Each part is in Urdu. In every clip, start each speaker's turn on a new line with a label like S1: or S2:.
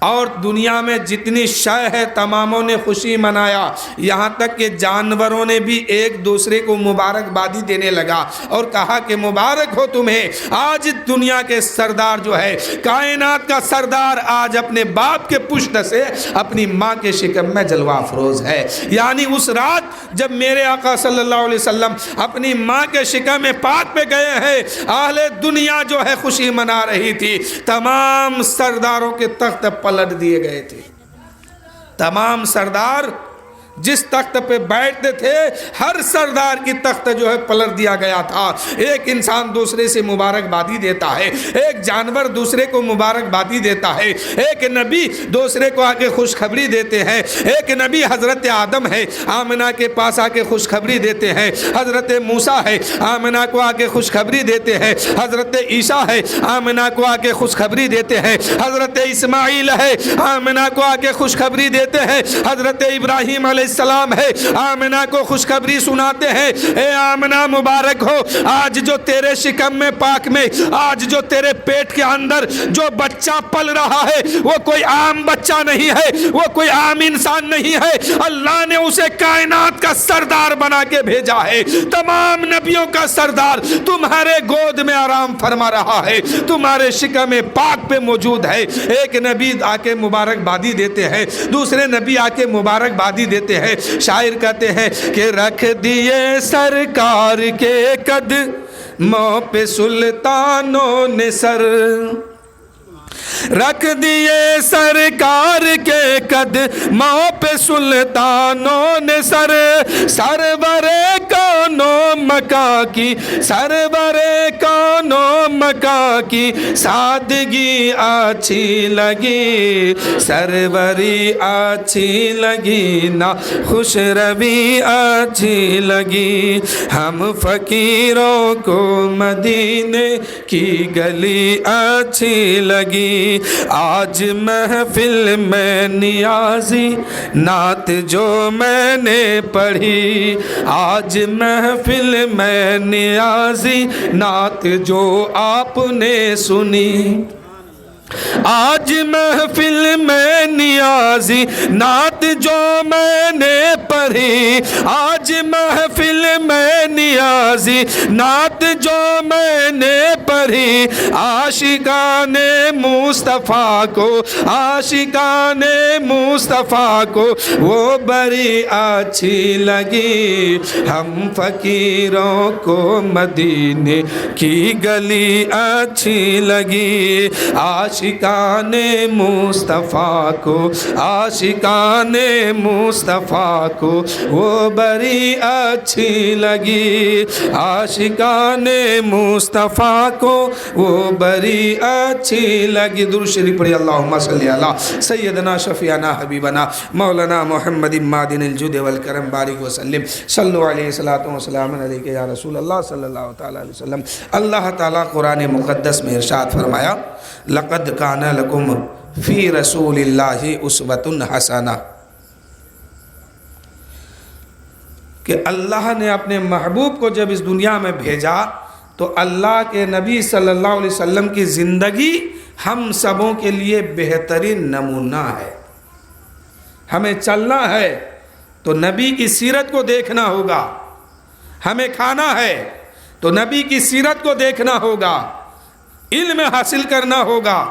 S1: اور دنیا میں جتنی شے ہے تماموں نے خوشی منایا، یہاں تک کہ جانوروں نے بھی ایک دوسرے کو مبارکبادی دینے لگا اور کہا کہ مبارک ہو تمہیں، آج دنیا کے سردار جو ہے، کائنات کا سردار آج اپنے باپ کے پشت سے اپنی ماں کے شکم میں جلوہ افروز ہے۔ یعنی اس رات جب میرے آقا صلی اللہ علیہ وسلم اپنی ماں کے شکم پاک پہ گئے ہیں، اہل دنیا جو ہے خوشی منا رہی تھی، تمام سرداروں کے تخت پلٹ دیے گئے تھے۔ تمام سردار جس تخت پہ بیٹھتے تھے، ہر سردار کی تخت جو ہے پلٹ دیا گیا تھا۔ ایک انسان دوسرے سے مبارکبادی دیتا ہے، ایک جانور دوسرے کو مبارکبادی دیتا ہے، ایک نبی دوسرے کو آ کے خوشخبری دیتے ہیں۔ ایک نبی حضرت آدم ہے، آمنہ کے پاس آ کے خوشخبری دیتے ہیں۔ حضرت موسیٰ ہے، آمنہ کو آ کے خوشخبری دیتے ہیں۔ حضرت عیسیٰ ہے، آمنہ کو آ کے خوشخبری دیتے ہیں۔ حضرت اسماعیل ہے، آمنہ کو آ کے خوشخبری دیتے ہیں۔ حضرت ابراہیم علیہ السلام ہے، آمنہ کو خوشخبری سناتے ہیں، اے آمنہ مبارک ہو، آج جو تیرے شکم میں پاک میں، آج جو تیرے پیٹ کے اندر جو بچہ پل رہا ہے، وہ کوئی عام بچہ نہیں ہے، وہ کوئی عام انسان نہیں ہے، اللہ نے اسے کائنات کا سردار بنا کے بھیجا ہے، تمام نبیوں کا سردار تمہارے گود میں آرام فرما رہا ہے، تمہارے شکم پاک پہ موجود ہے۔ ایک نبی آ کے مبارکبادی دیتے ہیں، دوسرے نبی آ کے مبارکبادی دیتے ہیں۔ شاعر کہتے ہیں کہ رکھ دیے سرکار کے قدموں پہ سلطانوں نے سر، رکھ دیے سرکار کے قدموں پہ سلطانوں نے سر، سرور کونو مکاں کی، سرور کونو مکاں کی سادگی اچھی لگی، سروری اچھی لگی نا خوش روی اچھی لگی، ہم فقیروں کو مدینے کی گلی اچھی لگی، آج محفل میں نیازی نعت جو میں نے پڑھی، آج محفل میں نیازی نعت جو آپ نے سنی، آج محفل میں نیازی نعت جو میں نے پڑھی، آج محفل میں نیازی نعت جو میں نے پڑھی، عاشقان مصطفیٰ کو، عاشقان مصطفیٰ کو وہ بڑی اچھی لگی، ہم فقیروں کو مدینے کی گلی اچھی لگی، عاشقان مصطفیٰ کو، عاشقان مصطفیٰ کو وہ بڑی اچھی لگی، عاشقان مصطفیٰ کو وہ بڑی اچھی لگی۔ درود شریف پڑھی، اللہم صلی علی سیدنا شفیعنا حبیبنا مولانا محمد مادن الجود والکرم بارک وسلم، صلو علیہ الصلاۃ والسلام علیک یا رسول اللہ صلی اللہ تعالیٰ علیہ وسلم۔ اللہ تعالیٰ قرآن مقدس میں ارشاد فرمایا، لقد کان لکم فی رسول اللہ اسوۃ حسنہ، کہ اللہ نے اپنے محبوب کو جب اس دنیا میں بھیجا تو اللہ کے نبی صلی اللہ علیہ وسلم کی زندگی ہم سبوں کے لیے بہترین نمونہ ہے۔ ہمیں چلنا ہے تو نبی کی سیرت کو دیکھنا ہوگا، ہمیں کھانا ہے تو نبی کی سیرت کو دیکھنا ہوگا، علم حاصل کرنا ہوگا،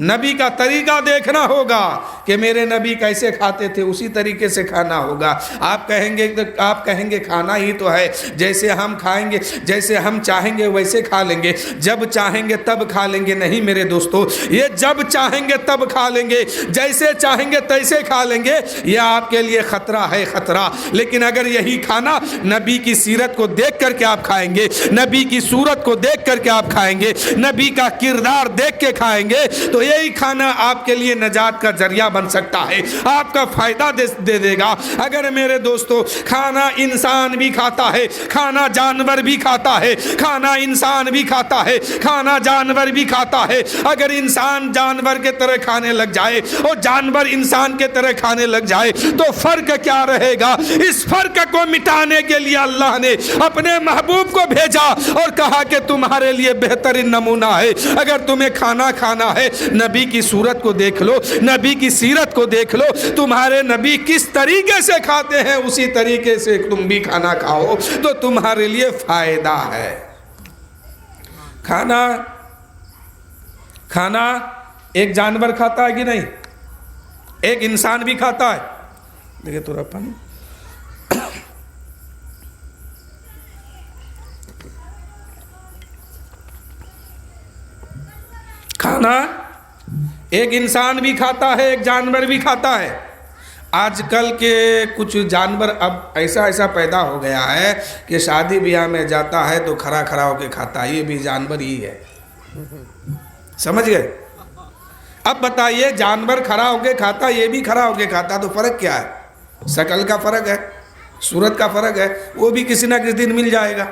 S1: نبی کا طریقہ دیکھنا ہوگا کہ میرے نبی کیسے کھاتے تھے، اسی طریقے سے کھانا ہوگا۔ آپ کہیں گے کھانا ہی تو ہے، جیسے ہم کھائیں گے، جیسے ہم چاہیں گے ویسے کھا لیں گے، جب چاہیں گے تب کھا لیں گے، نہیں میرے دوستو، یہ جب چاہیں گے تب کھا لیں گے، جیسے چاہیں گے تیسے کھا لیں گے، یہ آپ کے لیے خطرہ ہے، خطرہ۔ لیکن اگر یہی کھانا نبی کی سیرت کو دیکھ کر کے آپ کھائیں گے، نبی کی صورت کو دیکھ کر کے آپ کھائیں گے، نبی کا کردار دیکھ کے کھائیں گے، تو یہی کھانا آپ کے لیے نجات کا ذریعہ بن سکتا ہے، آپ کا فائدہ دے دے گا۔ اگر میرے دوستو کھانا انسان بھی کھاتا ہے، کھانا جانور بھی کھاتا ہے، کھانا انسان بھی کھاتا ہے، کھانا جانور بھی کھاتا ہے، اگر انسان جانور کے طرح کھانے لگ جائے اور جانور انسان کے طرح کھانے لگ جائے تو فرق کیا رہے گا؟ اس فرق کو مٹانے کے لیے اللہ نے اپنے محبوب کو بھیجا اور کہا کہ تمہارے لیے بہترین نمونہ ہے۔ اگر تمہیں کھانا کھانا ہے، نبی کی صورت کو دیکھ لو، نبی کی سیرت کو دیکھ لو، تمہارے نبی کس طریقے سے کھاتے ہیں اسی طریقے سے تم بھی کھانا کھاؤ تو تمہارے لیے فائدہ ہے۔ کھانا ایک جانور کھاتا ہے کہ نہیں؟ ایک انسان بھی کھاتا ہے۔ دیکھیں تھوڑا پانی۔ کھانا ایک انسان بھی کھاتا ہے، ایک جانور بھی کھاتا ہے۔ آج کل کے کچھ جانور اب ایسا پیدا ہو گیا ہے کہ شادی بیاہ میں جاتا ہے تو کھڑا ہو کے کھاتا ہے، یہ بھی جانور ہی ہے۔ سمجھ گئے؟ اب بتائیے جانور کھڑا ہو کے کھاتا، یہ بھی کھڑا ہو کے کھاتا، تو فرق کیا ہے؟ شکل کا فرق ہے، صورت کا فرق ہے، وہ بھی کسی نہ کسی دن مل جائے گا۔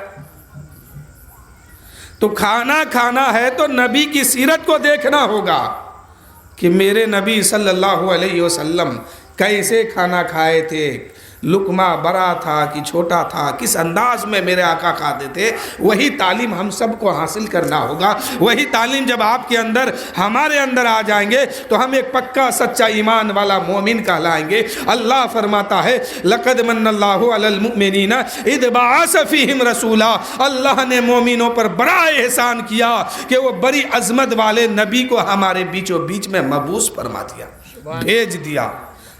S1: تو کھانا ہے تو نبی کی سیرت کو دیکھنا ہوگا کہ میرے نبی صلی اللہ علیہ وسلم کیسے کھانا کھائے تھے، لقمہ بڑا تھا کہ چھوٹا تھا، کس انداز میں میرے آقا کھاتے تھے۔ وہی تعلیم ہم سب کو حاصل کرنا ہوگا۔ وہی تعلیم جب آپ کے اندر ہمارے اندر آ جائیں گے تو ہم ایک پکا سچا ایمان والا مومن کہلائیں گے۔ اللہ فرماتا ہے لَقَدْ مَنَّ اللَّهُ عَلَى الْمُؤْمِنِينَ إِذْ بَعَثَ فِيهِمْ رَسُولًا۔ اللہ نے مومنوں پر بڑا احسان کیا کہ وہ بڑی عظمت والے نبی کو ہمارے بیچوں بیچ میں مبعوث فرما دیا، بھیج دیا۔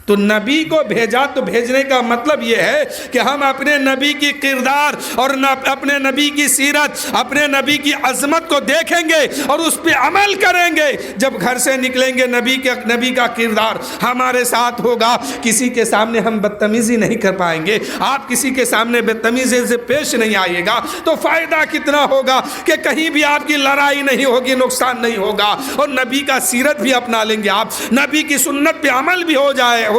S1: تو نبی کو بھیجا تو بھیجنے کا مطلب یہ ہے کہ ہم اپنے نبی کی کردار اور اپنے نبی کی سیرت، اپنے نبی کی عظمت کو دیکھیں گے اور اس پہ عمل کریں گے۔ جب گھر سے نکلیں گے نبی کا کردار ہمارے ساتھ ہوگا، کسی کے سامنے ہم بدتمیزی نہیں کر پائیں گے، آپ کسی کے سامنے بدتمیزی سے پیش نہیں آئیے گا تو فائدہ کتنا ہوگا کہ کہیں بھی آپ کی لڑائی نہیں ہوگی، نقصان نہیں ہوگا، اور نبی کا سیرت بھی اپنا لیں گے آپ، نبی کی سنت پہ عمل بھی ہو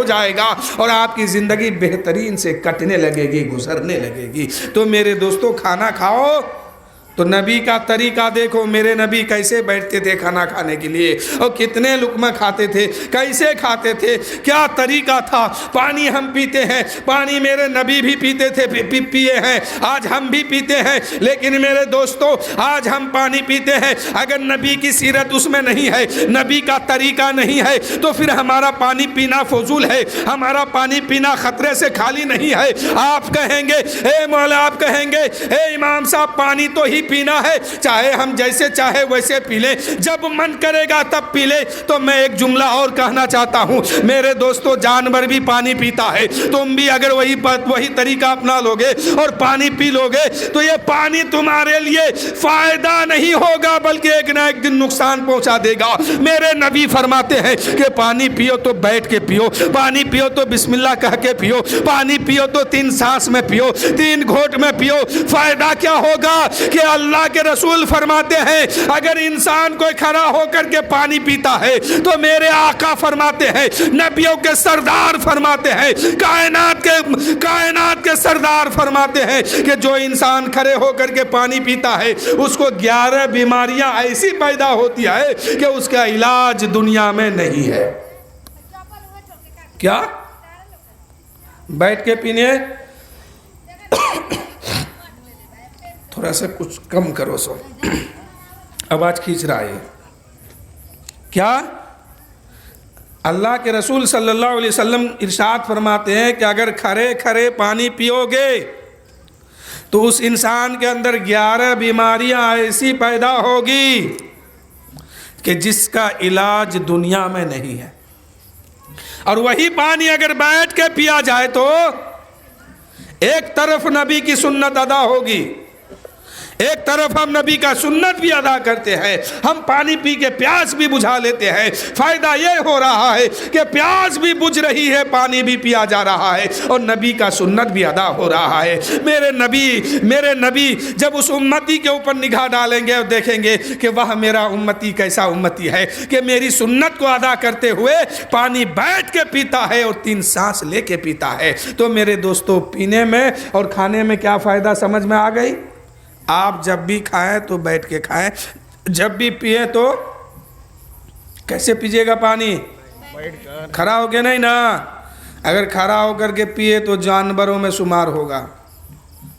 S1: جائے گا اور آپ کی زندگی بہترین سے کٹنے لگے گی، گزرنے لگے گی۔ تو میرے دوستو کھانا کھاؤ تو نبی کا طریقہ دیکھو، میرے نبی کیسے بیٹھتے تھے کھانا کھانے کے لیے اور کتنے لقمہ کھاتے تھے، کیسے کھاتے تھے، کیا طریقہ تھا۔ پانی ہم پیتے ہیں، پانی میرے نبی بھی پیتے تھے، پیے ہیں، آج ہم بھی پیتے ہیں، لیکن میرے دوستو آج ہم پانی پیتے ہیں، اگر نبی کی سیرت اس میں نہیں ہے، نبی کا طریقہ نہیں ہے تو پھر ہمارا پانی پینا فضول ہے، ہمارا پانی پینا خطرے سے خالی نہیں ہے۔ آپ کہیں گے اے مولا، آپ کہیں گے اے امام صاحب پانی تو ہی پینا ہے، چاہے ہم جیسے چاہے ویسے پی لیں، جب من کرے گا تب پی لے۔ تو میں ایک جملہ اور کہنا چاہتا ہوں میرے دوستو، جانور بھی پانی پیتا ہے، تم بھی اگر وہی طریقہ اپنا لوگے اور پانی پی لوگے تو یہ پانی تمہارے لیے فائدہ نہیں ہوگا بلکہ ایک نہ ایک دن نقصان پہنچا دے گا۔ میرے نبی فرماتے ہیں کہ پانی پیو تو بیٹھ کے پیو، پانی پیو تو بسم اللہ کہہ کے پیو، پانی پیو تو 3 سانس میں پیو، 3 گھونٹ میں پیو۔ فائدہ کیا ہوگا کہ اللہ کے رسول فرماتے ہیں اگر انسان کوئی کھڑا ہو کر کے پانی پیتا ہے تو میرے آقا فرماتے ہیں، نبیوں کے سردار فرماتے ہیں، کائنات کے سردار فرماتے ہیں کہ جو انسان کھڑے ہو کر کے پانی پیتا ہے اس کو 11 بیماریاں ایسی پیدا ہوتی ہے کہ اس کا علاج دنیا میں نہیں ہے۔ کیا؟ بیٹھ کے پینے، تھوڑا سا کچھ کم کرو، سو آواز کھینچ رہا ہے۔ کیا؟ اللہ کے رسول صلی اللہ علیہ وسلم ارشاد فرماتے ہیں کہ اگر کھڑے پانی پیو گے تو اس انسان کے اندر 11 بیماریاں ایسی پیدا ہوگی کہ جس کا علاج دنیا میں نہیں ہے۔ اور وہی پانی اگر بیٹھ کے پیا جائے تو ایک طرف نبی کی سنت ادا ہوگی، ایک طرف ہم نبی کا سنت بھی ادا کرتے ہیں, ہم پانی پی کے پیاس بھی بجھا لیتے ہیں. فائدہ یہ ہو رہا ہے کہ پیاس بھی بجھ رہی ہے, پانی بھی پیا جا رہا ہے, اور نبی کا سنت بھی ادا ہو رہا ہے. میرے نبی جب اس امتی کے اوپر نگاہ ڈالیں گے اور دیکھیں گے کہ وہ میرا امتی کیسا امتی ہے کہ میری سنت کو ادا کرتے ہوئے پانی بیٹھ کے پیتا ہے اور 3 سانس لے کے پیتا ہے. تو میرے دوستو, پینے میں اور کھانے میں کیا فائدہ سمجھ میں آ گئی؟ آپ جب بھی کھائیں تو بیٹھ کے کھائیں, جب بھی پیئیں تو کیسے پیجیے گا پانی؟ کھڑا ہو کے نہیں نا. اگر کھڑا ہو کر کے پیے تو جانوروں میں شمار ہوگا.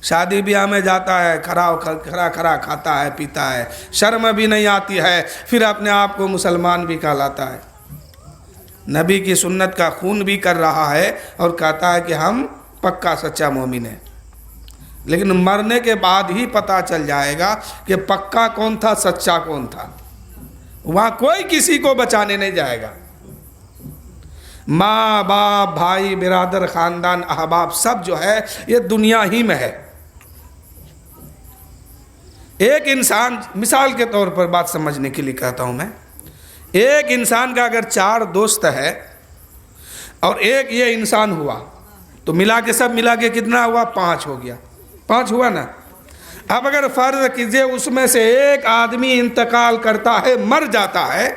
S1: شادی بیاہ میں جاتا ہے, کھڑا کھاتا ہے پیتا ہے, شرم بھی نہیں آتی ہے, پھر اپنے آپ کو مسلمان بھی کہلاتا ہے. نبی کی سنت کا خون بھی کر رہا ہے اور کہتا ہے کہ ہم پکا سچا مومن ہیں. لیکن مرنے کے بعد ہی پتہ چل جائے گا کہ پکا کون تھا, سچا کون تھا. وہاں کوئی کسی کو بچانے نہیں جائے گا. ماں باپ بھائی برادر خاندان احباب سب جو ہے یہ دنیا ہی میں ہے. ایک انسان, مثال کے طور پر بات سمجھنے کے لیے کہتا ہوں میں, ایک انسان کا اگر 4 دوست ہے اور ایک یہ انسان ہوا تو ملا کے کتنا ہوا؟ 5 ہو گیا. 5 ہوا نا. اب اگر فرض کیجئے اس میں سے ایک آدمی انتقال کرتا ہے, مر جاتا ہے,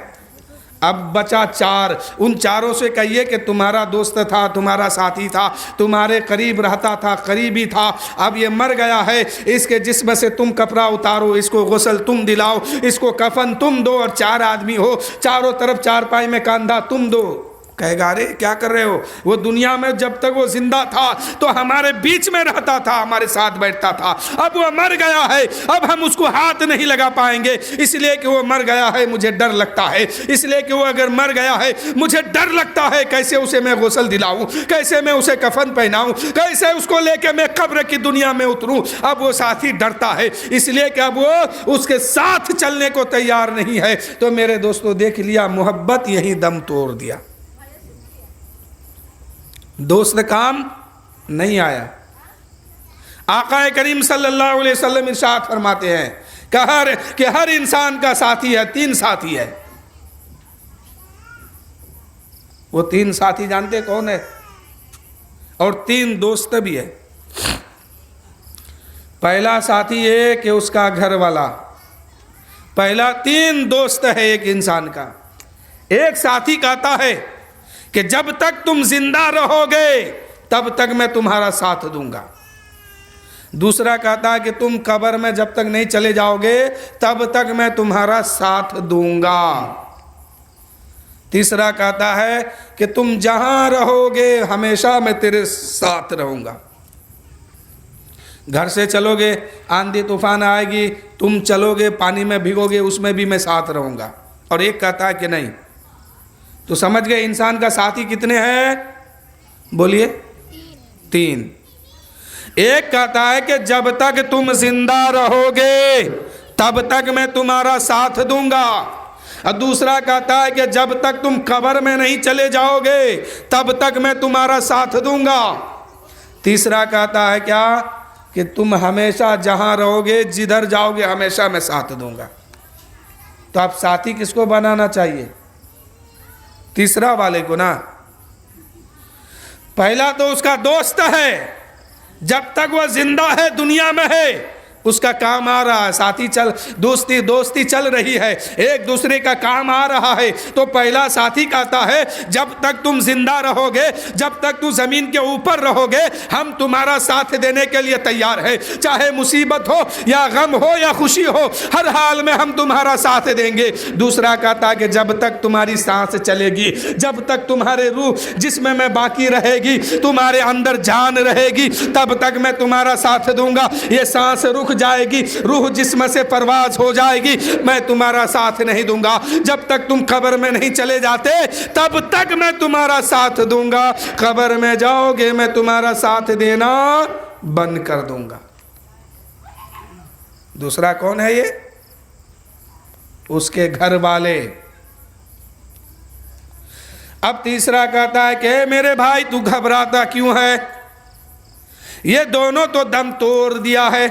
S1: اب بچا 4. ان چاروں سے کہیے کہ تمہارا دوست تھا, تمہارا ساتھی تھا, تمہارے قریب رہتا تھا, قریبی تھا, اب یہ مر گیا ہے, اس کے جسم سے تم کپڑا اتارو, اس کو غسل تم دلاؤ, اس کو کفن تم دو, اور 4 آدمی ہو, چاروں طرف چارپائی میں کاندھا تم دو. کہے گا ارے کیا کر رہے ہو؟ وہ دنیا میں جب تک وہ زندہ تھا تو ہمارے بیچ میں رہتا تھا, ہمارے ساتھ بیٹھتا تھا, اب وہ مر گیا ہے, اب ہم اس کو ہاتھ نہیں لگا پائیں گے, اس لیے کہ وہ مر گیا ہے مجھے ڈر لگتا ہے, اس لیے کہ وہ اگر مر گیا ہے مجھے ڈر لگتا ہے, کیسے اسے میں غسل دلاؤں, کیسے میں اسے کفن پہناؤں, کیسے اس کو لے کے میں قبر کی دنیا میں اتروں. اب وہ ساتھی ڈرتا ہے, اس لیے کہ اب وہ اس کے ساتھ چلنے کو تیار نہیں ہے. تو میرے دوستو دیکھ لیا, محبت یہی دم توڑ دیا. دوست کام نہیں آیا. آقا کریم صلی اللہ علیہ وسلم ارشاد فرماتے ہیں کہ ہر انسان کا ساتھی ہے, 3 ساتھی ہے. وہ 3 ساتھی جانتے کون ہے؟ اور 3 دوست بھی ہے. پہلا ساتھی یہ کہ اس کا گھر والا, پہلا 3 دوست ہے ایک انسان کا. ایک ساتھی کہتا ہے کہ جب تک تم زندہ رہو گے تب تک میں تمہارا ساتھ دوں گا. دوسرا کہتا ہے کہ تم قبر میں جب تک نہیں چلے جاؤ گے تب تک میں تمہارا ساتھ دوں گا. تیسرا کہتا ہے کہ تم جہاں رہو گے ہمیشہ میں تیرے ساتھ رہوں گا. گھر سے چلو گے, آندھی طوفان آئے گی, تم چلو گے پانی میں بھگو گے, اس میں بھی میں ساتھ رہوں گا. اور ایک کہتا ہے کہ نہیں. تو سمجھ گئے انسان کا ساتھی کتنے ہیں؟ بولیے 3. ایک کہتا ہے کہ جب تک تم زندہ رہو گے تب تک میں تمہارا ساتھ دوں گا. اور دوسرا کہتا ہے کہ جب تک تم قبر میں نہیں چلے جاؤ گے تب تک میں تمہارا ساتھ دوں گا. تیسرا کہتا ہے کیا کہ تم ہمیشہ جہاں رہو گے, جدھر جاؤ گے ہمیشہ میں ساتھ دوں گا. تو اب ساتھی کس کو بنانا چاہیے؟ تیسرا والے کو نا. پہلا تو اس کا دوست ہے, جب تک وہ زندہ ہے دنیا میں ہے اس کا کام آ رہا ہے, ساتھی چل دوستی چل رہی ہے, ایک دوسرے کا کام آ رہا ہے. تو پہلا ساتھی کہتا ہے جب تک تم زندہ رہو گے, جب تک تم زمین کے اوپر رہو گے ہم تمہارا ساتھ دینے کے لیے تیار ہے, چاہے مصیبت ہو یا غم ہو یا خوشی ہو, ہر حال میں ہم تمہارا ساتھ دیں گے. دوسرا کہتا ہے کہ جب تک تمہاری سانس چلے گی, جب تک تمہارے روح جسم میں باقی رہے گی, تمہارے اندر جان رہے گی, تب تک میں تمہارا ساتھ دوں گا. یہ سانس رک جائے گی, روح جسم سے پرواز ہو جائے گی, میں تمہارا ساتھ نہیں دوں گا. جب تک تم قبر میں نہیں چلے جاتے تب تک میں تمہارا ساتھ دوں گا, قبر میں جاؤ گے میں تمہارا ساتھ دینا بند کر دوں گا. دوسرا کون ہے یہ؟ اس کے گھر والے. اب تیسرا کہتا ہے کہ میرے بھائی تو گھبراتا کیوں ہے؟ یہ دونوں تو دم توڑ دیا ہے,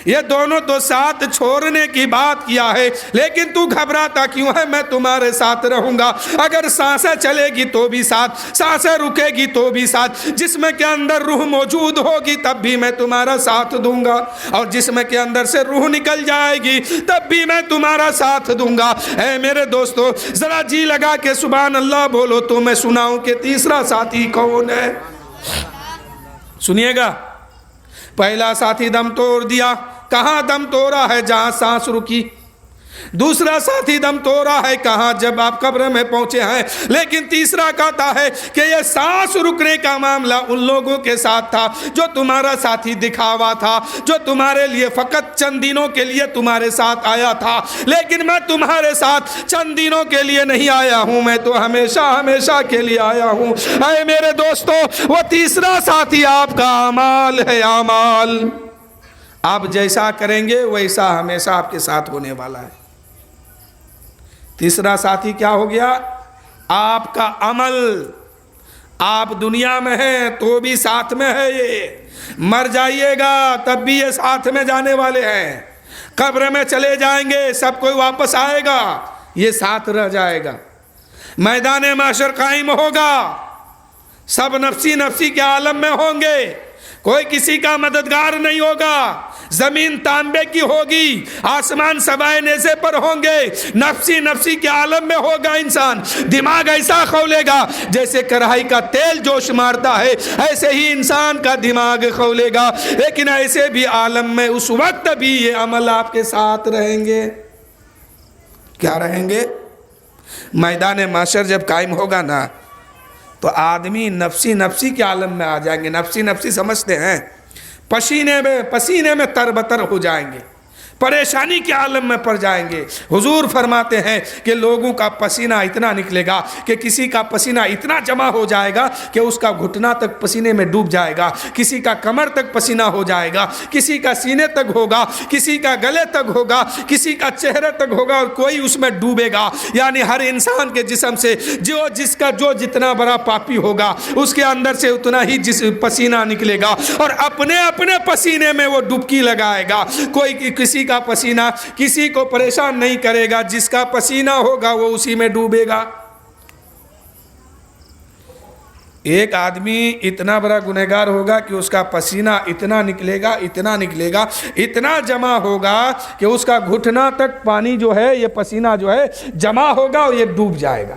S1: یہ دونوں تو ساتھ چھوڑنے کی بات کیا ہے، لیکن تو گھبراتا کیوں ہے؟ میں تمہارے ساتھ رہوں گا۔ اگر سانسیں چلے گی تو بھی ساتھ، سانسیں رکے گی تو بھی ساتھ، جسم کے اندر روح موجود ہوگی تب بھی میں تمہارا ساتھ دوں گا، اور جسم کے اندر سے روح نکل جائے گی تب بھی میں تمہارا ساتھ دوں گا۔ اے میرے دوستو، ذرا جی لگا کے سبحان اللہ بولو تو میں سناؤں کہ تیسرا ساتھی کون ہے؟ سنیے گا، پہلا ساتھی دم توڑ دیا، کہاں دم توڑا ہے؟ جہاں سانس رکی۔ دوسرا ساتھی دم توڑا ہے کہاں؟ جب آپ قبر میں پہنچے ہیں۔ لیکن تیسرا کہتا ہے کہ یہ سانس رکنے کا معاملہ ان لوگوں کے ساتھ تھا جو تمہارا ساتھی دکھاوا تھا، جو تمہارے لیے فقط چند دنوں کے لیے تمہارے ساتھ آیا تھا، لیکن میں تمہارے ساتھ چند دنوں کے لیے نہیں آیا ہوں، میں تو ہمیشہ ہمیشہ کے لیے آیا ہوں۔ اے میرے دوستو، وہ تیسرا ساتھی آپ کا اعمال ہے، اعمال۔ آپ جیسا کریں گے ویسا ہمیشہ آپ کے ساتھ ہونے والا ہے۔ تیسرا ساتھی کیا ہو گیا؟ آپ کا عمل۔ آپ دنیا میں ہیں تو بھی ساتھ میں ہے، یہ مر جائیے گا تب بھی یہ ساتھ میں جانے والے ہیں، قبر میں چلے جائیں گے سب کوئی واپس آئے گا، یہ ساتھ رہ جائے گا۔ میدان محشر قائم ہوگا، سب نفسی نفسی کے عالم میں ہوں گے، کوئی کسی کا مددگار نہیں ہوگا، زمین تانبے کی ہوگی، آسمان سوائے نیزے پر ہوں گے، نفسی نفسی کے عالم میں ہوگا انسان، دماغ ایسا کھولے گا جیسے کڑھائی کا تیل جوش مارتا ہے، ایسے ہی انسان کا دماغ کھولے گا۔ لیکن ایسے بھی عالم میں اس وقت بھی یہ عمل آپ کے ساتھ رہیں گے۔ کیا رہیں گے؟ میدان محشر جب قائم ہوگا نا تو آدمی نفسی نفسی کے عالم میں آ جائیں گے۔ نفسی نفسی سمجھتے ہیں پسینے میں تربتر ہو جائیں گے، پریشانی کے عالم میں پڑ جائیں گے۔ حضور فرماتے ہیں کہ لوگوں کا پسینہ اتنا نکلے گا کہ کسی کا پسینہ اتنا جمع ہو جائے گا کہ اس کا گھٹنا تک پسینے میں ڈوب جائے گا، کسی کا کمر تک پسینہ ہو جائے گا، کسی کا سینے تک ہوگا، کسی کا گلے تک ہوگا، کسی کا چہرے تک ہوگا، اور کوئی اس میں ڈوبے گا۔ یعنی ہر انسان کے جسم سے جس کا جتنا بڑا پاپی ہوگا اس کے اندر سے اتنا ہی پسینہ نکلے گا، اور اپنے اپنے پسینے میں وہ ڈبکی لگائے گا۔ کوئی کسی کا پسینہ کسی کو پریشان نہیں کرے گا، جس کا پسینہ ہوگا وہ اسی میں ڈوبے گا۔ ایک آدمی اتنا بڑا گنہگار ہوگا کہ اس کا پسینہ اتنا نکلے گا، اتنا نکلے گا، اتنا جمع ہوگا کہ اس کا گھٹنا تک پانی جو ہے، یہ پسینہ جو ہے جمع ہوگا اور یہ ڈوب جائے گا۔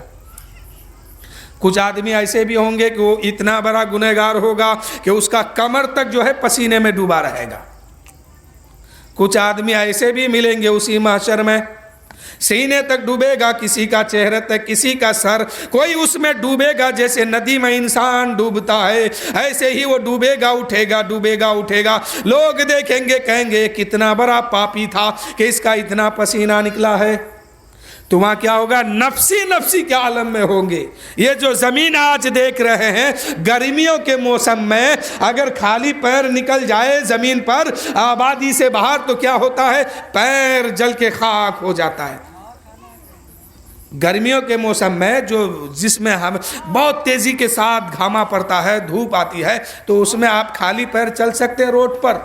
S1: کچھ آدمی ایسے بھی ہوں گے کہ وہ اتنا بڑا گنہگار ہوگا کہ اس کا کمر تک جو ہے پسینے میں ڈوبا رہے گا۔ کچھ آدمی ایسے بھی ملیں گے اسی محشر میں، سینے تک ڈوبے گا، کسی کا چہرے تک، کسی کا سر، کوئی اس میں ڈوبے گا جیسے ندی میں انسان ڈوبتا ہے، ایسے ہی وہ ڈوبے گا اٹھے گا، ڈوبے گا اٹھے گا۔ لوگ دیکھیں گے، کہیں گے کتنا بڑا پاپی تھا کہ اس کا اتنا پسینہ نکلا ہے۔ تو وہاں کیا ہوگا؟ نفسی نفسی کے عالم میں ہوں گے۔ یہ جو زمین آج دیکھ رہے ہیں، گرمیوں کے موسم میں اگر خالی پیر نکل جائے زمین پر آبادی سے باہر تو کیا ہوتا ہے؟ پیر جل کے خاک ہو جاتا ہے۔ گرمیوں کے موسم میں جس میں ہم بہت تیزی کے ساتھ گھاما پڑتا ہے، دھوپ آتی ہے، تو اس میں آپ خالی پیر چل سکتے ہیں روڈ پر،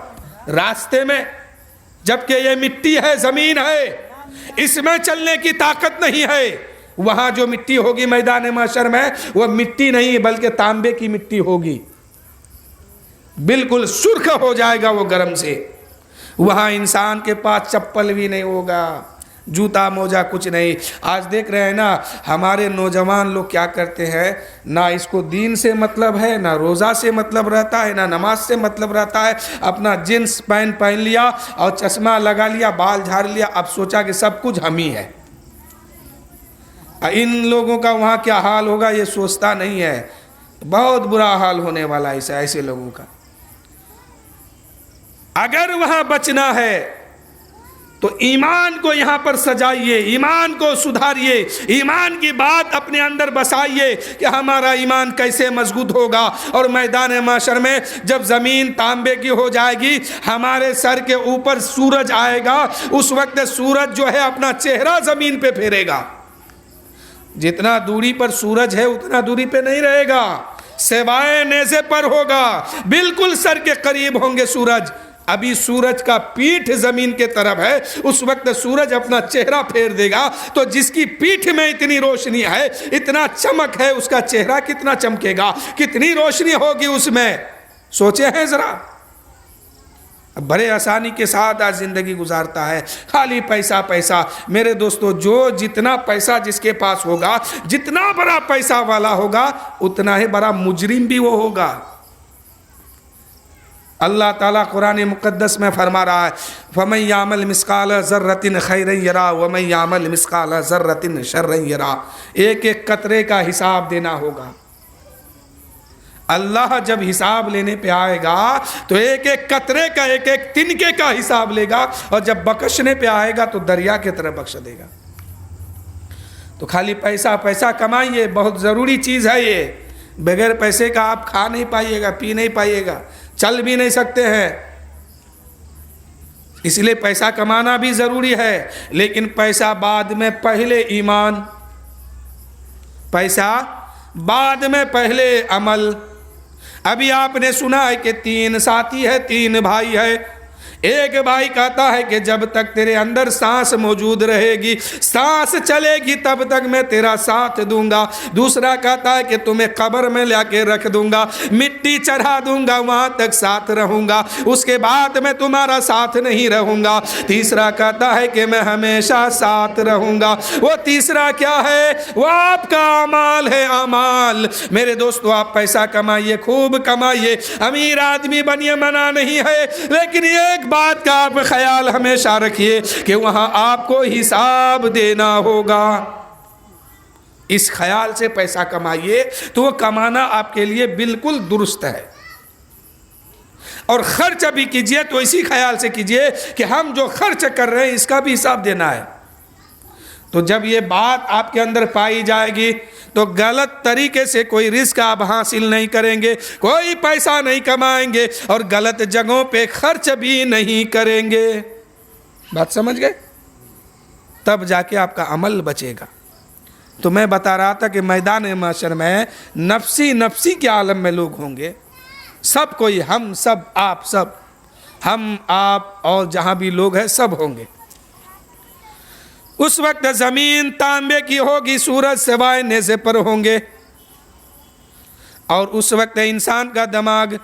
S1: راستے میں، جبکہ یہ مٹی ہے، زمین ہے، اس میں چلنے کی طاقت نہیں ہے۔ وہاں جو مٹی ہوگی میدان محشر میں، وہ مٹی نہیں بلکہ تانبے کی مٹی ہوگی، بالکل سرخ ہو جائے گا وہ گرم سے۔ وہاں انسان کے پاس چپل بھی نہیں ہوگا، جوتا موجہ کچھ نہیں۔ آج دیکھ رہے ہیں نا ہمارے نوجوان لوگ کیا کرتے ہیں، نہ اس کو دین سے مطلب ہے، نہ روزہ سے مطلب رہتا ہے، نہ نماز سے مطلب رہتا ہے۔ اپنا جینس پینٹ پہن لیا اور چشمہ لگا لیا، بال جھاڑ لیا، اب سوچا کہ سب کچھ ہم ہی ہے۔ ان لوگوں کا وہاں کیا حال ہوگا یہ سوچتا نہیں ہے، بہت برا حال ہونے والا ہے ایسے لوگوں کا۔ اگر وہاں بچنا ہے تو ایمان کو یہاں پر سجائیے، ایمان کو سدھاریے، ایمان کی بات اپنے اندر بسائیے کہ ہمارا ایمان کیسے مضبوط ہوگا۔ اور میدان محشر میں جب زمین تانبے کی ہو جائے گی، ہمارے سر کے اوپر سورج آئے گا، اس وقت سورج جو ہے اپنا چہرہ زمین پہ پھیرے گا۔ جتنا دوری پر سورج ہے اتنا دوری پہ نہیں رہے گا، سوائے نیزے پر ہوگا، بالکل سر کے قریب ہوں گے سورج۔ ابھی سورج کا پیٹھ زمین کے طرف ہے، اس وقت سورج اپنا چہرہ پھیر دے گا تو جس کی پیٹھ میں اتنی روشنی ہے، اتنا چمک ہے، اس کا چہرہ کتنا چمکے گا، کتنی روشنی ہوگی اس میں، سوچے ہیں ذرا۔ بڑے آسانی کے ساتھ آج زندگی گزارتا ہے، خالی پیسہ پیسہ۔ میرے دوستو، جو جتنا پیسہ جس کے پاس ہوگا، جتنا بڑا پیسہ والا ہوگا، اتنا ہی بڑا مجرم بھی وہ ہوگا۔ اللہ تعالیٰ قرآن مقدس میں فرما رہا ہے فَمَن يَعْمَلْ مِثْقَالَ ذَرَّةٍ خَيْرًا يَرَهُ وَمَن يَعْمَلْ مِثْقَالَ ذَرَّةٍ شَرًّا يَرَهُ۔ ایک ایک قطرے کا حساب دینا ہوگا۔ اللہ جب حساب لینے پہ آئے گا تو ایک ایک قطرے کا، ایک ایک تنکے کا حساب لے گا، اور جب بخشنے پہ آئے گا تو دریا کی طرح بخش دے گا۔ تو خالی پیسہ پیسہ کمائیے، بہت ضروری چیز ہے یہ۔ بغیر پیسے کا آپ کھا نہیں پائیے گا، پی نہیں پائیے گا، چل بھی نہیں سکتے ہیں۔ اس لیے پیسہ کمانا بھی ضروری ہے، لیکن پیسہ بعد میں، پہلے ایمان، پیسہ بعد میں پہلے عمل۔ ابھی آپ نے سنا ہے کہ 3 ساتھی ہے، 3 بھائی ہے۔ ایک بھائی کہتا ہے کہ جب تک تیرے اندر سانس موجود رہے گی، سانس چلے گی، تب تک میں تیرا ساتھ دوں گا۔ دوسرا کہتا ہے کہ تمہیں قبر میں لا کے رکھ دوں گا، مٹی چڑھا دوں گا، وہاں تک ساتھ رہوں گا، اس کے بعد میں تمہارا ساتھ نہیں رہوں گا۔ تیسرا کہتا ہے کہ میں ہمیشہ ساتھ رہوں گا۔ وہ تیسرا کیا ہے؟ وہ آپ کا اعمال ہے، اعمال۔ میرے دوستو، آپ پیسہ کمائیے، خوب کمائیے، امیر آدمی بنیے، منع نہیں ہے، لیکن ایک بات کا آپ خیال ہمیشہ رکھیے کہ وہاں آپ کو حساب دینا ہوگا۔ اس خیال سے پیسہ کمائیے تو وہ کمانا آپ کے لیے بالکل درست ہے، اور خرچ بھی کیجئے تو اسی خیال سے کیجئے کہ ہم جو خرچ کر رہے ہیں اس کا بھی حساب دینا ہے۔ تو جب یہ بات آپ کے اندر پائی جائے گی تو غلط طریقے سے کوئی رزق آپ حاصل نہیں کریں گے، کوئی پیسہ نہیں کمائیں گے، اور غلط جگہوں پہ خرچ بھی نہیں کریں گے۔ بات سمجھ گئے؟ تب جا کے آپ کا عمل بچے گا۔ تو میں بتا رہا تھا کہ میدان محشر میں نفسی نفسی کے عالم میں لوگ ہوں گے، سب کوئی، ہم سب، آپ سب، ہم آپ اور جہاں بھی لوگ ہیں سب ہوں گے۔ اس وقت زمین تانبے کی ہوگی، سورج سوائے نیزے پر ہوں گے، اور اس وقت انسان کا دماغ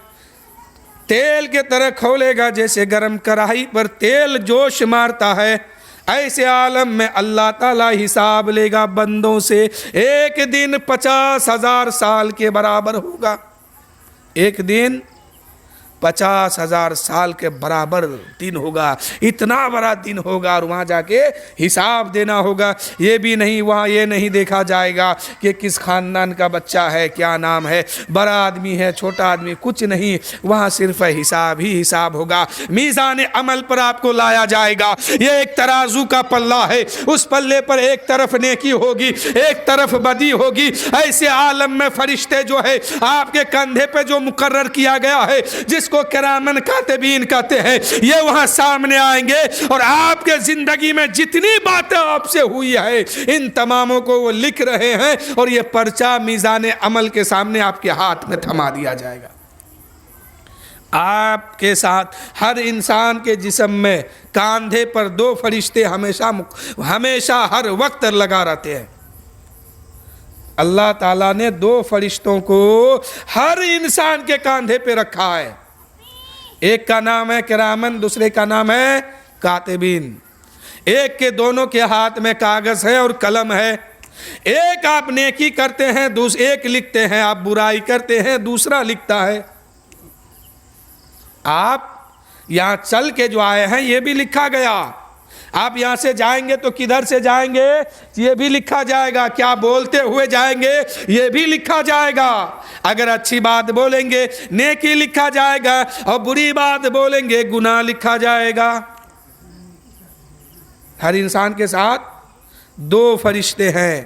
S1: تیل کے طرح کھولے گا، جیسے گرم کڑاہی پر تیل جوش مارتا ہے۔ ایسے عالم میں اللہ تعالیٰ حساب لے گا بندوں سے۔ ایک دن 50,000 سال کے برابر ہوگا، ایک دن 50,000 سال کے برابر دن ہوگا، اتنا بڑا دن ہوگا، اور وہاں جا کے حساب دینا ہوگا۔ یہ بھی نہیں، وہاں یہ نہیں دیکھا جائے گا کہ کس خاندان کا بچہ ہے، کیا نام ہے، بڑا آدمی ہے، چھوٹا آدمی، کچھ نہیں، وہاں صرف حساب ہی حساب ہوگا۔ میزان عمل پر آپ کو لایا جائے گا، یہ ایک ترازو کا پلہ ہے، اس پلے پر ایک طرف نیکی ہوگی، ایک طرف بدی ہوگی۔ ایسے عالم میں فرشتے جو ہے آپ کے کندھے پہ جو مقرر کیا گیا ہے، جس کو کرامن کاتبین کہتے ہیں، یہ وہاں سامنے آئیں گے، اور آپ کے زندگی میں جتنی باتیں آپ سے ہوئی ہے ان تماموں کو وہ لکھ رہے ہیں، اور یہ پرچہ میزان عمل کے سامنے آپ کے ہاتھ میں تھما دیا جائے گا۔ آپ کے ساتھ ہر انسان کے جسم میں کاندھے پر 2 فرشتے ہمیشہ ہر وقت لگا رہتے ہیں۔ اللہ تعالیٰ نے 2 فرشتوں کو ہر انسان کے کاندھے پہ رکھا ہے، ایک کا نام ہے کرامن، دوسرے کا نام ہے کاتبین۔ ایک کے دونوں کے ہاتھ میں کاغذ ہے اور قلم ہے، ایک آپ نیکی کرتے ہیں، ایک لکھتے ہیں، آپ برائی کرتے ہیں، دوسرا لکھتا ہے۔ آپ یہاں چل کے جو آئے ہیں یہ بھی لکھا گیا، آپ یہاں سے جائیں گے تو کدھر سے جائیں گے یہ بھی لکھا جائے گا، کیا بولتے ہوئے جائیں گے یہ بھی لکھا جائے گا۔ اگر اچھی بات بولیں گے نیکی لکھا جائے گا، اور بری بات بولیں گے گناہ لکھا جائے گا۔ ہر انسان کے ساتھ 2 فرشتے ہیں،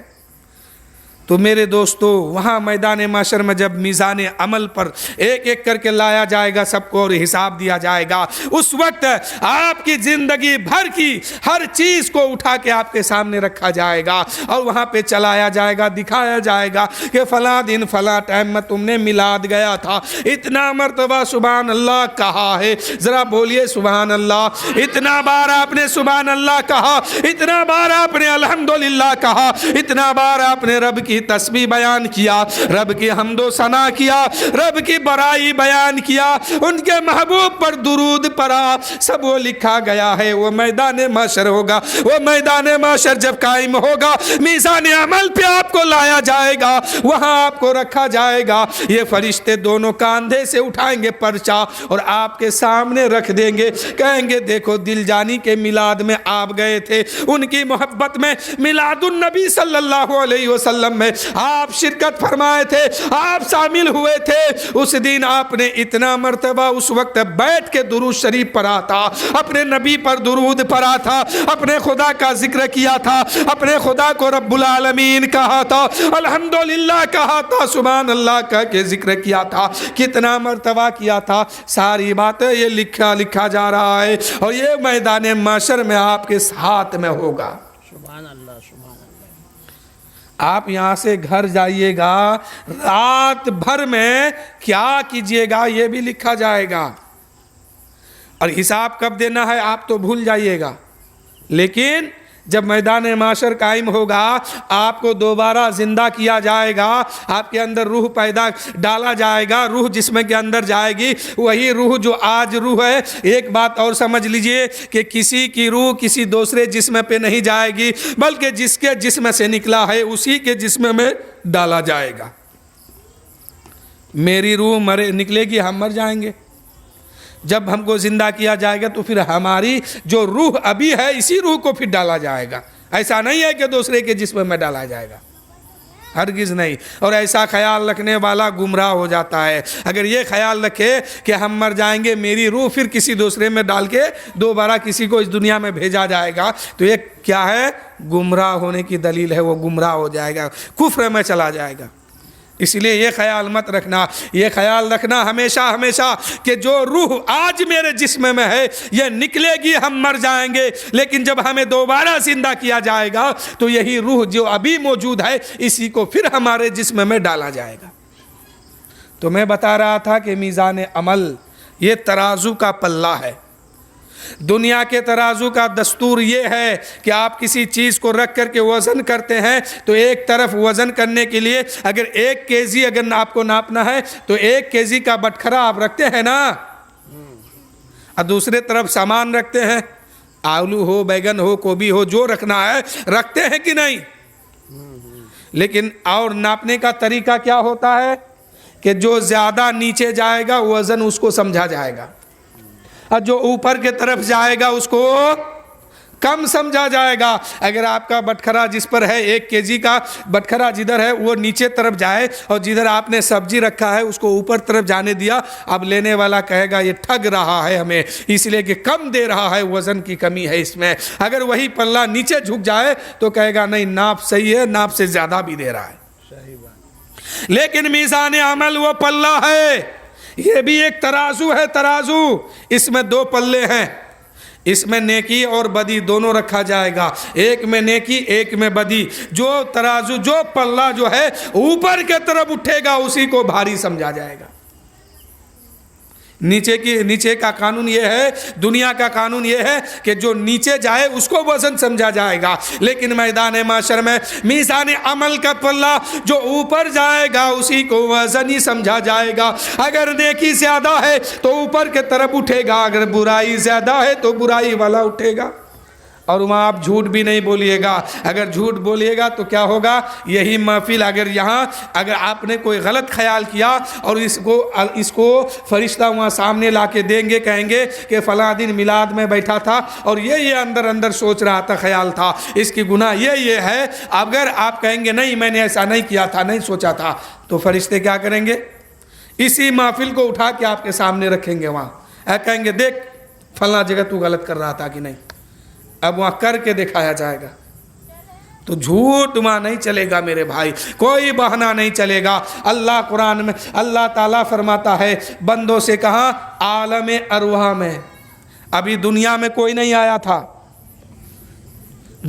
S1: تو میرے دوستو وہاں میدان محشر میں جب میزان عمل پر ایک ایک کر کے لایا جائے گا سب کو اور حساب دیا جائے گا، اس وقت آپ کی زندگی بھر کی ہر چیز کو اٹھا کے آپ کے سامنے رکھا جائے گا اور وہاں پہ چلایا جائے گا، دکھایا جائے گا کہ فلاں دن فلاں ٹائم میں تم نے میلاد گیا تھا، اتنا مرتبہ سبحان اللہ کہا ہے، ذرا بولیے سبحان اللہ، اتنا بار آپ نے سبحان اللہ کہا، اتنا بار آپ نے الحمدللہ کہا، اتنا بار آپ نے رب کی تسبیح بیان کیا، رب کی حمد و ثنا کیا، رب کی بڑائی بیان کیا، ان کے محبوب پر درود پڑھا، سب وہ لکھا گیا ہے۔ وہ میدان محشر ہوگا، وہ میدان محشر جب قائم ہوگا، میزان عمل پہ آپ کو لایا جائے گا، وہاں آپ کو رکھا جائے گا، یہ فرشتے دونوں کاندھے سے اٹھائیں گے پرچہ اور آپ کے سامنے رکھ دیں گے، کہیں گے دیکھو دل جانی کے میلاد میں آپ گئے تھے، ان کی محبت میں میلاد النبی صلی اللہ علیہ وسلم میں آپ شرکت فرمائے تھے، آپ شامل ہوئے تھے، اس دن آپ نے اتنا مرتبہ اس وقت بیٹھ کے درود شریف پڑھا تھا، اپنے نبی پر درود پڑھا تھا، اپنے خدا کا ذکر کیا تھا، اپنے خدا کو رب العالمین کہا تھا، الحمدللہ کہا تھا، سبحان اللہ کہہ کے ذکر کیا تھا، کتنا مرتبہ کیا تھا، ساری باتیں یہ لکھا جا رہا ہے اور یہ میدان محشر میں آپ کے ساتھ میں ہوگا۔
S2: سبحان اللہ سبحان اللہ۔
S1: آپ یہاں سے گھر جائیے گا، رات بھر میں کیا کیجئے گا یہ بھی لکھا جائے گا، اور حساب کب دینا ہے آپ تو بھول جائیے گا، لیکن جب میدان معاشر قائم ہوگا آپ کو دوبارہ زندہ کیا جائے گا، آپ کے اندر روح پیدا ڈالا جائے گا، روح جسم کے اندر جائے گی، وہی روح جو آج روح ہے۔ ایک بات اور سمجھ لیجئے کہ کسی کی روح کسی دوسرے جسم پہ نہیں جائے گی، بلکہ جس کے جسم سے نکلا ہے اسی کے جسم میں ڈالا جائے گا۔ میری روح نکلے گی، ہم مر جائیں گے، جب ہم کو زندہ کیا جائے گا تو پھر ہماری جو روح ابھی ہے اسی روح کو پھر ڈالا جائے گا، ایسا نہیں ہے کہ دوسرے کے جسم میں ڈالا جائے گا، ہرگز نہیں۔ اور ایسا خیال رکھنے والا گمراہ ہو جاتا ہے۔ اگر یہ خیال رکھے کہ ہم مر جائیں گے، میری روح پھر کسی دوسرے میں ڈال کے دوبارہ کسی کو اس دنیا میں بھیجا جائے گا، تو یہ کیا ہے؟ گمراہ ہونے کی دلیل ہے، وہ گمراہ ہو جائے گا، کفر میں چلا جائے گا۔ اس لیے یہ خیال مت رکھنا، یہ خیال رکھنا ہمیشہ کہ جو روح آج میرے جسم میں ہے یہ نکلے گی، ہم مر جائیں گے، لیکن جب ہمیں دوبارہ زندہ کیا جائے گا تو یہی روح جو ابھی موجود ہے اسی کو پھر ہمارے جسم میں ڈالا جائے گا۔ تو میں بتا رہا تھا کہ میزان عمل یہ ترازو کا پلہ ہے۔ دنیا کے ترازو کا دستور یہ ہے کہ آپ کسی چیز کو رکھ کر کے وزن کرتے ہیں تو ایک طرف وزن کرنے کے لیے اگر 1 کیجی اگر آپ کو ناپنا ہے تو 1 کیجی کا بٹکھرا آپ رکھتے ہیں نا، اور دوسرے طرف سامان رکھتے ہیں، آلو ہو، بیگن ہو، گوبھی ہو، جو رکھنا ہے رکھتے ہیں کہ نہیں؟ لیکن اور ناپنے کا طریقہ کیا ہوتا ہے کہ جو زیادہ نیچے جائے گا وزن اس کو سمجھا جائے گا، اور جو اوپر کے طرف جائے گا اس کو کم سمجھا جائے گا۔ اگر آپ کا بٹکھرا جس پر ہے 1 کیجی کا بٹکھرا جدھر ہے وہ نیچے طرف جائے اور جدھر آپ نے سبزی رکھا ہے اس کو اوپر طرف جانے دیا، اب لینے والا کہے گا یہ ٹھگ رہا ہے ہمیں، اس لیے کہ کم دے رہا ہے، وزن کی کمی ہے اس میں۔ اگر وہی پلہ نیچے جھک جائے تو کہے گا نہیں ناپ صحیح ہے، ناپ سے زیادہ بھی دے رہا ہے۔
S2: صحیح بات۔
S1: لیکن میزان عمل وہ پلہ ہے، یہ بھی ایک ترازو ہے، ترازو، اس میں 2 پلے ہیں، اس میں نیکی اور بدی دونوں رکھا جائے گا، ایک میں نیکی ایک میں بدی۔ جو ترازو جو پلہ جو ہے اوپر کے طرف اٹھے گا اسی کو بھاری سمجھا جائے گا۔ نیچے کا قانون یہ ہے، دنیا کا قانون یہ ہے کہ جو نیچے جائے اس کو وزن سمجھا جائے گا، لیکن میدان محشر میں میزان عمل کا پلہ جو اوپر جائے گا اسی کو وزن ہی سمجھا جائے گا۔ اگر نیکی زیادہ ہے تو اوپر کے طرف اٹھے گا، اگر برائی زیادہ ہے تو برائی والا اٹھے گا۔ اور وہاں آپ جھوٹ بھی نہیں بولیے گا، اگر جھوٹ بولیے گا تو کیا ہوگا؟ یہی محفل اگر یہاں اگر آپ نے کوئی غلط خیال کیا اور اس کو فرشتہ وہاں سامنے لا کے دیں گے، کہیں گے کہ فلاں دن میلاد میں بیٹھا تھا اور یہ اندر سوچ رہا تھا، خیال تھا، اس کی گناہ یہ ہے، اگر آپ کہیں گے نہیں میں نے ایسا نہیں کیا تھا، نہیں سوچا تھا، تو فرشتے کیا کریں گے؟ اسی محفل کو اٹھا کے آپ کے سامنے رکھیں گے، وہاں کہیں گے دیکھ فلاں جگہ تو غلط کر رہا تھا کہ نہیں، اب وہاں کر کے دکھایا جائے گا۔ تو جھوٹ وہاں نہیں چلے گا میرے بھائی، کوئی بہانہ نہیں چلے گا۔ اللہ قرآن میں اللہ تعالیٰ فرماتا ہے بندوں سے، کہاں؟ عالم ارواح میں۔ ابھی دنیا میں کوئی نہیں آیا تھا،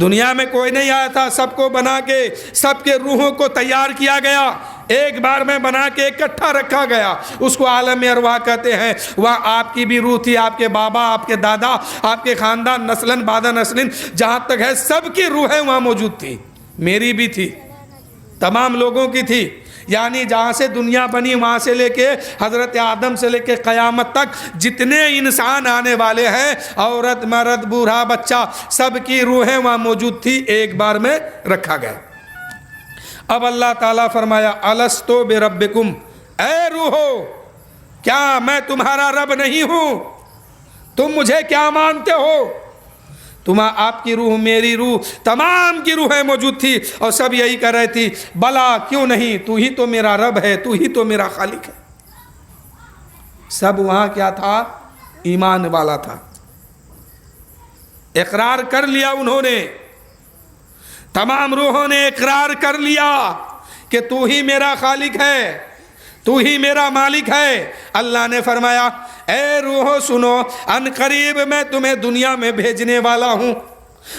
S1: دنیا میں کوئی نہیں آیا تھا، سب کو بنا کے سب کے روحوں کو تیار کیا گیا، ایک بار میں بنا کے اکٹھا رکھا گیا، اس کو عالم ارواح کہتے ہیں۔ وہاں آپ کی بھی روح تھی، آپ کے بابا، آپ کے دادا، آپ کے خاندان نسلاً بعد نسلاً جہاں تک ہے سب کی روحیں وہاں موجود تھی، میری بھی تھی، تمام لوگوں کی تھی۔ یعنی جہاں سے دنیا بنی وہاں سے لے کے حضرت آدم سے لے کے قیامت تک جتنے انسان آنے والے ہیں، عورت مرد بوڑھا بچہ، سب کی روحیں وہاں موجود تھی، ایک بار میں رکھا گیا۔ اب اللہ تعالیٰ فرمایا الستو بربکم، اے روحو کیا میں تمہارا رب نہیں ہوں؟ تم مجھے کیا مانتے ہو؟ آپ کی روح، میری روح، تمام کی روحیں موجود تھی اور سب یہی کہہ رہی تھی بلا کیوں نہیں، تو ہی تو میرا رب ہے، تو ہی تو میرا خالق ہے۔ سب وہاں کیا تھا؟ ایمان والا تھا، اقرار کر لیا انہوں نے، تمام روحوں نے اقرار کر لیا کہ تو ہی میرا خالق ہے، تو ہی میرا مالک ہے۔ اللہ نے فرمایا اے روحو سنو، ان قریب میں تمہیں دنیا میں بھیجنے والا ہوں،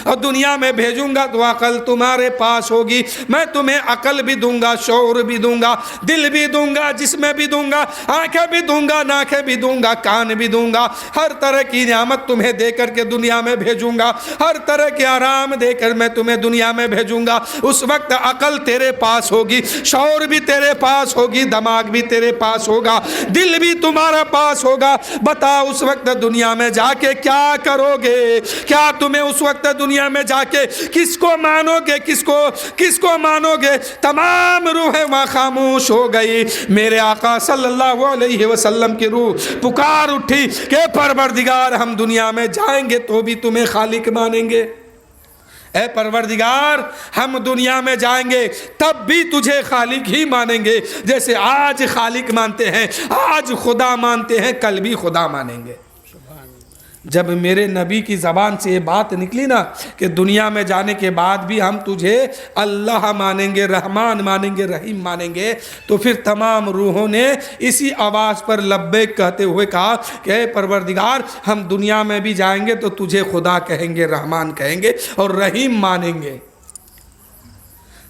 S1: اور دنیا میں بھیجوں گا تو عقل تمہارے پاس ہوگی، میں تمہیں عقل بھی دوں گا، شعور بھی دوں گا، دل بھی دوں گا، جسم بھی دوں گا، آنکھیں بھی دوں گا، ناکیں بھی دوں گا، کان بھی دوں گا، ہر طرح کی نعمت تمہیں دے کر کے دنیا میں بھیجوں گا، ہر طرح کے آرام دے کر میں تمہیں دنیا میں بھیجوں گا۔ اس وقت عقل تیرے پاس ہوگی، شعور بھی تیرے پاس ہوگی، دماغ بھی تیرے پاس ہوگا، دل بھی تمہارا پاس ہوگا۔ بتا اس وقت دنیا میں جا کے کیا کرو گے؟ کیا تمہیں اس وقت دنیا میں جا کے کس کو مانو گے؟ کس کو مانو گے؟ تمام روحیں وہاں خاموش ہو گئی۔ میرے آقا صلی اللہ علیہ وسلم کی روح پکار اٹھی کہ پروردگار ہم دنیا میں جائیں گے تو بھی تمہیں خالق مانیں گے، اے پروردگار ہم دنیا میں جائیں گے تب بھی تجھے خالق ہی مانیں گے، جیسے آج خالق مانتے ہیں، آج خدا مانتے ہیں، کل بھی خدا مانیں گے۔ جب میرے نبی کی زبان سے یہ بات نکلی نا کہ دنیا میں جانے کے بعد بھی ہم تجھے اللہ مانیں گے، رحمان مانیں گے، رحیم مانیں گے، تو پھر تمام روحوں نے اسی آواز پر لبیک کہتے ہوئے کہا کہ اے پروردگار ہم دنیا میں بھی جائیں گے تو تجھے خدا کہیں گے، رحمان کہیں گے اور رحیم مانیں گے۔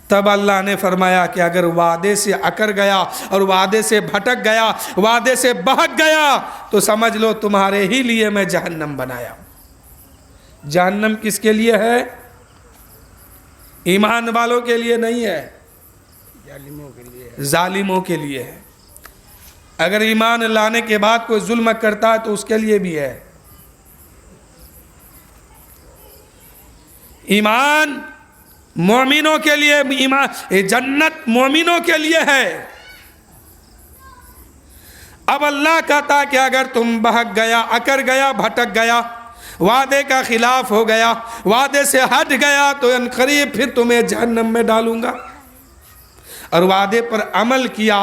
S1: تب اللہ نے فرمایا کہ اگر وعدے سے اکر گیا اور وعدے سے بھٹک گیا، وعدے سے بہک گیا، تو سمجھ لو تمہارے ہی لیے میں جہنم بنایا۔ جہنم کس کے لیے ہے؟ ایمان والوں کے لیے نہیں ہے،
S2: ظالموں کے لیے،
S1: ظالموں کے لیے ہے۔ اگر ایمان لانے کے بعد کوئی ظلم کرتا ہے تو اس کے لیے بھی ہے۔ ایمان مومنوں کے لیے، ایمان جنت مومنوں کے لیے ہے۔ اب اللہ کہتا کہ اگر تم بہک گیا، اکر گیا، بھٹک گیا، وعدے کا خلاف ہو گیا، وعدے سے ہٹ گیا، تو ان قریب پھر تمہیں جہنم میں ڈالوں گا۔ اور وعدے پر عمل کیا،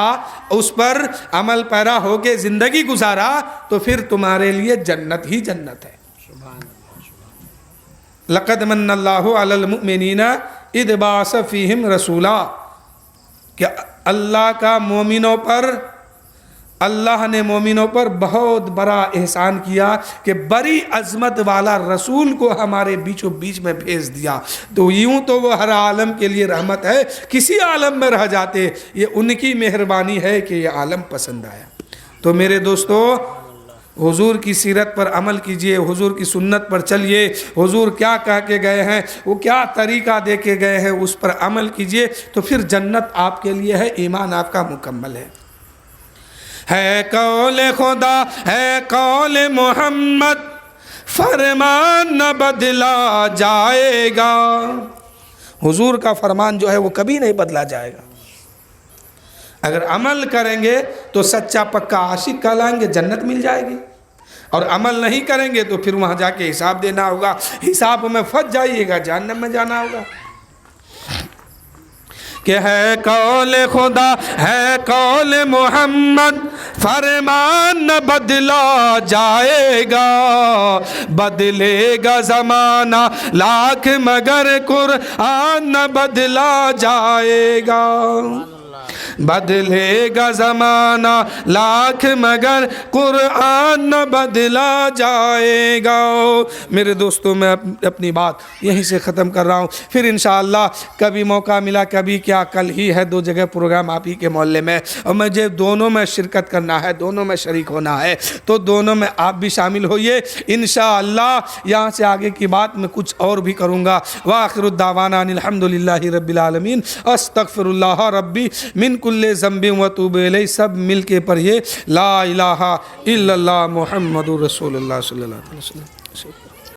S1: اس پر عمل پیرا ہو کے زندگی گزارا، تو پھر تمہارے لیے جنت ہی جنت ہے۔ لقد من اللہ علی المؤمنین اذ بعث فیہم رسولا، کہ اللہ کا مومنوں پر، اللہ نے مومنوں پر بہت بڑا احسان کیا کہ بڑی عظمت والا رسول کو ہمارے بیچوں بیچ میں بھیج دیا۔ تو یوں تو وہ ہر عالم کے لیے رحمت ہے، کسی عالم میں رہ جاتے، یہ ان کی مہربانی ہے کہ یہ عالم پسند آیا۔ تو میرے دوستو، حضور کی سیرت پر عمل کیجئے، حضور کی سنت پر چلیے، حضور کیا کہہ کے گئے ہیں، وہ کیا طریقہ دے کے گئے ہیں، اس پر عمل کیجئے، تو پھر جنت آپ کے لیے ہے، ایمان آپ کا مکمل ہے۔ ہے قول خدا ہے قول محمد، فرمان نہ بدلا جائے گا۔ حضور کا فرمان جو ہے وہ کبھی نہیں بدلا جائے گا۔ اگر عمل کریں گے تو سچا پکا عاشق کہلائیں گے، جنت مل جائے گی، اور عمل نہیں کریں گے تو پھر وہاں جا کے حساب دینا ہوگا، حساب میں پھنس جائیے گا، جہنم میں جانا ہوگا۔ کہ ہے قول خدا ہے قول محمد، فرمان نہ بدلا جائے گا، بدلے گا زمانہ لاکھ مگر قرآن نہ بدلا جائے گا، بدلے گا زمانہ لاکھ مگر قرآن نہ بدلا جائے گا۔ میرے دوستوں میں اپنی بات یہیں سے ختم کر رہا ہوں، پھر انشاءاللہ کبھی موقع ملا، کبھی کیا کل ہی ہے 2 جگہ پروگرام آپ ہی کے محلے میں، اور مجھے دونوں میں شرکت کرنا ہے، دونوں میں شریک ہونا ہے، تو دونوں میں آپ بھی شامل ہوئیے انشاءاللہ۔ یہاں سے آگے کی بات میں کچھ اور بھی کروں گا۔ وآخر الدعوانا ان الحمدللہ رب العالمین، استغفر اللہ ربی من کل ذنب واتوب الیہ۔ سب مل کے پڑھیے لا الہ الا اللہ محمد رسول اللہ صلی اللہ علیہ وسلم۔